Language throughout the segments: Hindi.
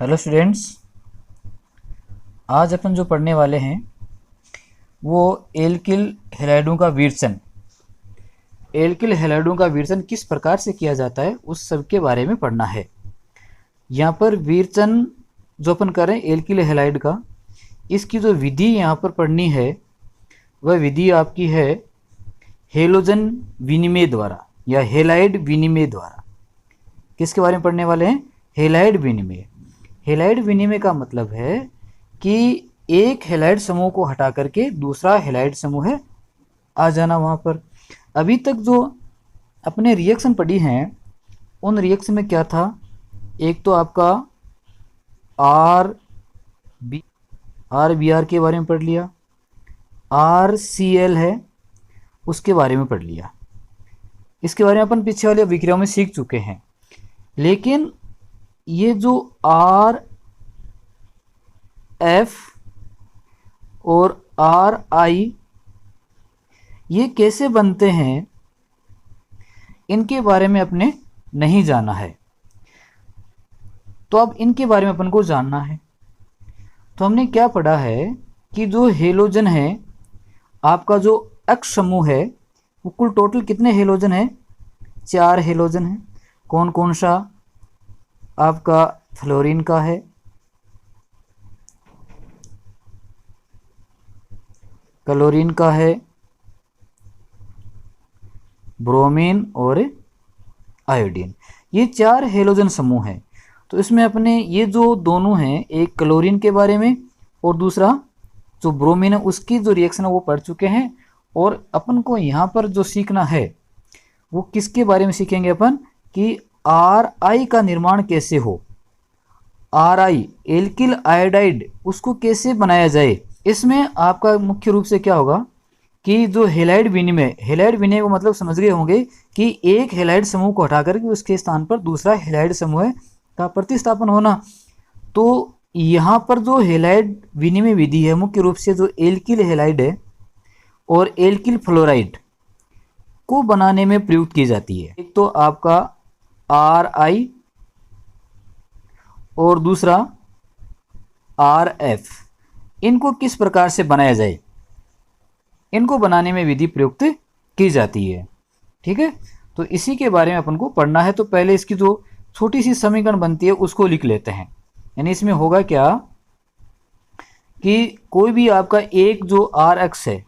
हेलो स्टूडेंट्स, आज अपन जो पढ़ने वाले हैं वो एल्किल हैलाइडों का विरसन। एल्किल हैलाइडों का विरसन किस प्रकार से किया जाता है उस सब के बारे में पढ़ना है। यहाँ पर विरसन जो अपन करें एल्किल हैलाइड का, इसकी जो विधि यहाँ पर पढ़नी है वह विधि आपकी है हेलोजन विनिमय द्वारा या हैलाइड विनिमय द्वारा। किसके बारे में पढ़ने वाले हैं? हैलाइड विनिमय। हैलाइड विनिमय का मतलब है कि एक हैलाइड समूह को हटा करके दूसरा हैलाइड समूह है आ जाना वहाँ पर। अभी तक जो अपने रिएक्शन पढ़ी हैं उन रिएक्शन में क्या था? एक तो आपका आर बी आर के बारे में पढ़ लिया, आर सी एल है उसके बारे में पढ़ लिया। इसके बारे में अपन पीछे वाले विक्रियाओं में सीख चुके हैं। लेकिन ये जो आर एफ और आर आई ये कैसे बनते हैं इनके बारे में अपने नहीं जाना है, तो अब इनके बारे में अपन को जानना है। तो हमने क्या पढ़ा है कि जो हेलोजन है आपका, जो एक्स समूह है वो कुल टोटल कितने हेलोजन है? 4 हेलोजन है। कौन कौन सा? आपका फ्लोरीन का है, क्लोरीन का है, ब्रोमीन और आयोडीन। ये 4 हेलोजन समूह हैं। तो इसमें अपने ये जो दोनों हैं, एक क्लोरीन के बारे में और दूसरा जो ब्रोमीन है उसकी जो रिएक्शन है वो पढ़ चुके हैं। और अपन को यहाँ पर जो सीखना है वो किसके बारे में सीखेंगे अपन कि आर आई का निर्माण कैसे हो, आर आई एल्किल आयोडाइड उसको कैसे बनाया जाए। इसमें आपका मुख्य रूप से क्या होगा कि जो हैलाइड विनिमय को मतलब समझ गए होंगे कि एक हैलाइड समूह को हटाकर के उसके स्थान पर दूसरा हैलाइड समूह का प्रतिस्थापन होना। तो यहाँ पर जो हैलाइड विनिमय विधि है मुख्य रूप से जो एल्किल हैलाइड है और एल्किल फ्लोराइड को बनाने में प्रयुक्त की जाती है। एक तो आपका आर आई और दूसरा आर एफ, इनको किस प्रकार से बनाया जाए, इनको बनाने में विधि प्रयुक्त की जाती है। ठीक है, तो इसी के बारे में अपन को पढ़ना है। तो पहले इसकी जो छोटी सी समीकरण बनती है उसको लिख लेते हैं। यानी इसमें होगा क्या कि कोई भी आपका एक जो आर एक्स है,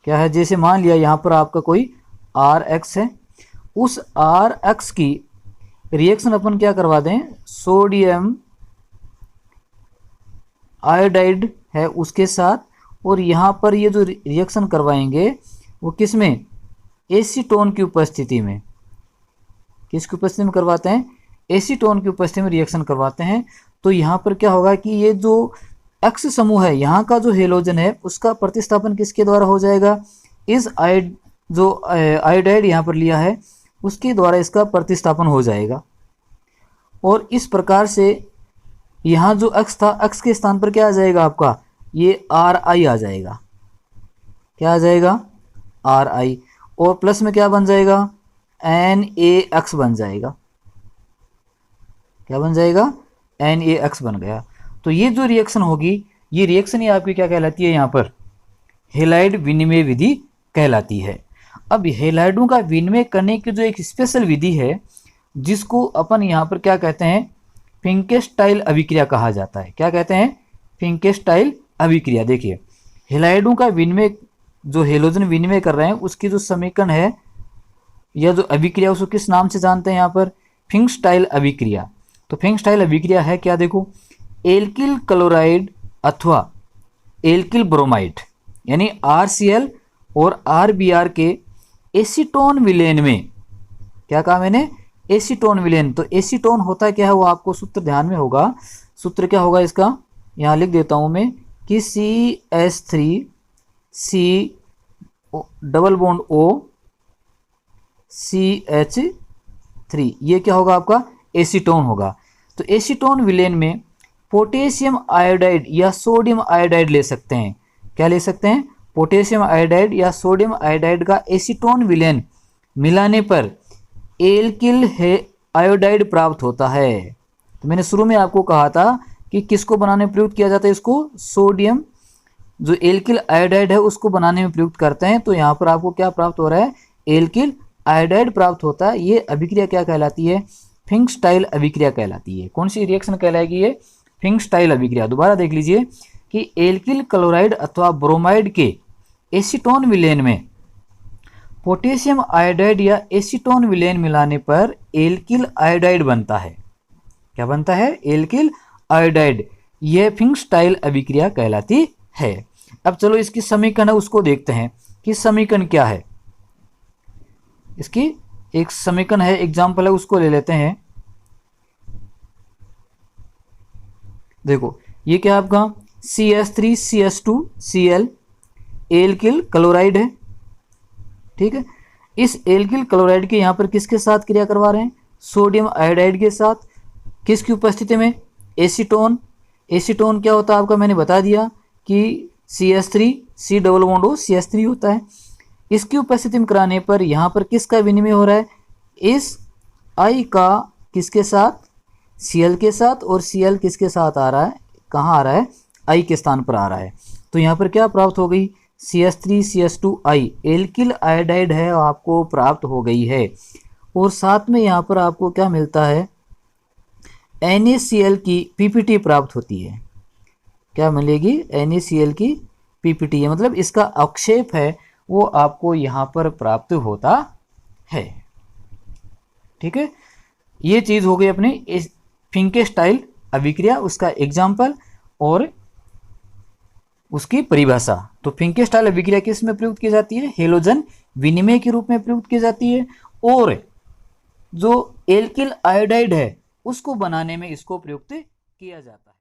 क्या है, जैसे मान लिया यहाँ पर आपका कोई आर एक्स है, उस आर एक्स की रिएक्शन अपन क्या करवा दें, सोडियम आयोडाइड है उसके साथ। और यहाँ पर ये जो रिएक्शन करवाएंगे वो किस में? एसीटोन की उपस्थिति में। किसकी उपस्थिति में करवाते हैं? एसीटोन की उपस्थिति में रिएक्शन करवाते हैं। तो यहाँ पर क्या होगा कि ये जो एक्स समूह है यहाँ का जो हेलोजन है उसका प्रतिस्थापन किसके द्वारा हो जाएगा? इस आयोडाइड यहाँ पर लिया है उसके द्वारा इसका प्रतिस्थापन हो जाएगा। और इस प्रकार से यहाँ जो एक्स था, एक्स के स्थान पर क्या आ जाएगा आपका? ये आर आई आ जाएगा। क्या आ जाएगा? आर आई। और प्लस में क्या बन जाएगा? एन ए एक्स बन जाएगा। क्या बन जाएगा? एन ए एक्स बन गया। तो ये जो रिएक्शन होगी ये रिएक्शन ही आपकी क्या कहलाती है? यहाँ पर हैलाइड विनिमय विधि कहलाती है। अब हैलाइडों का विनिमय करने की जो एक स्पेशल विधि है जिसको अपन यहाँ पर क्या कहते हैं, फिंकेस्टाइल अभिक्रिया कहा जाता है। क्या कहते हैं? फिंकेस्टाइल अभिक्रिया। देखिए हैलाइडों का विनिमय जो हेलोजन विनिमय कर रहे हैं उसकी जो समीकरण है या जो अभिक्रिया उसको किस नाम से जानते हैं? यहाँ पर फिंकस्टाइल अभिक्रिया। तो फिंकस्टाइल अभिक्रिया है क्या? देखो, एल्किल क्लोराइड अथवा एल्किल ब्रोमाइड यानी RCl और RBr के एसीटोन विलेन में, क्या कहा मैंने? Acetone villain. तो एसीटोन होता क्या है वो आपको सूत्र ध्यान में होगा। सूत्र क्या होगा इसका? यहाँ लिख देता हूँ मैं कि CH3C double bond O CH3, ये क्या होगा आपका? एसीटोन होगा। तो एसीटोन विलेन में पोटेशियम आयोडाइड या सोडियम आयोडाइड ले सकते हैं। क्या ले सकते हैं? पोटेशियम आयोडाइड या सोडियम आयोडाइड का एसीटोन विलेन मिलाने पर एल्किल आयोडाइड प्राप्त होता है। तो मैंने शुरू में आपको कहा था कि किसको बनाने में प्रयुक्त किया जाता है, इसको सोडियम जो एल्किल आयोडाइड है उसको बनाने में प्रयुक्त करते हैं। तो यहाँ पर आपको क्या प्राप्त हो रहा है, एल्किल आयोडाइड प्राप्त होता है। ये अभिक्रिया क्या कहलाती है, फिंक-स्टाइल अभिक्रिया कहलाती है। कौन सी रिएक्शन कहलाएगी ये, फिंक-स्टाइल अभिक्रिया। दोबारा देख लीजिए कि एल्किल क्लोराइड अथवा ब्रोमाइड के एसीटोन विलेन में पोटेशियम आयोडाइड या एसीटोन विलेन मिलाने पर एल्किल आयोडाइड बनता है। क्या बनता है, एल्किल आयोडाइड। यह फिंक-स्टाइल अभिक्रिया कहलाती है। अब चलो इसकी समीकरण है उसको देखते हैं कि समीकरण क्या है। इसकी एक समीकरण है, एग्जाम्पल है, उसको ले लेते हैं। देखो ये क्या आपका CH3CH2Cl एल्किल क्लोराइड है, ठीक है। इस एल्किल क्लोराइड के यहाँ पर किसके साथ क्रिया करवा रहे हैं, सोडियम आयोडाइड के साथ। किसकी उपस्थिति में, एसीटोन। एसीटोन क्या होता है आपका, मैंने बता दिया कि CH3 C double bond O CH3 होता है। इसकी उपस्थिति में कराने पर यहाँ पर किसका विनिमय हो रहा है, इस I का किसके साथ, Cl के साथ, और Cl किसके साथ आ रहा है, कहाँ आ रहा है, I के स्थान पर आ रहा है। तो यहाँ पर क्या प्राप्त हो गई, CH3CH2I एल्किल आयोडाइड है आपको प्राप्त हो गई है। और साथ में यहाँ पर आपको क्या मिलता है, NaCl की पीपीटी प्राप्त होती है। क्या मिलेगी, NaCl की पीपीटी है, मतलब इसका अवक्षेप है वो आपको यहाँ पर प्राप्त होता है। ठीक है, ये चीज़ हो गई अपनी इस फिंके-स्टाइल अभिक्रिया, उसका एग्जाम्पल और उसकी परिभाषा। तो फिंके-स्टाइल अभिक्रिया किस में प्रयुक्त की जाती है, हेलोजन विनिमय के रूप में प्रयुक्त की जाती है। और जो एल्किल आयोडाइड है उसको बनाने में इसको प्रयुक्त किया जाता है।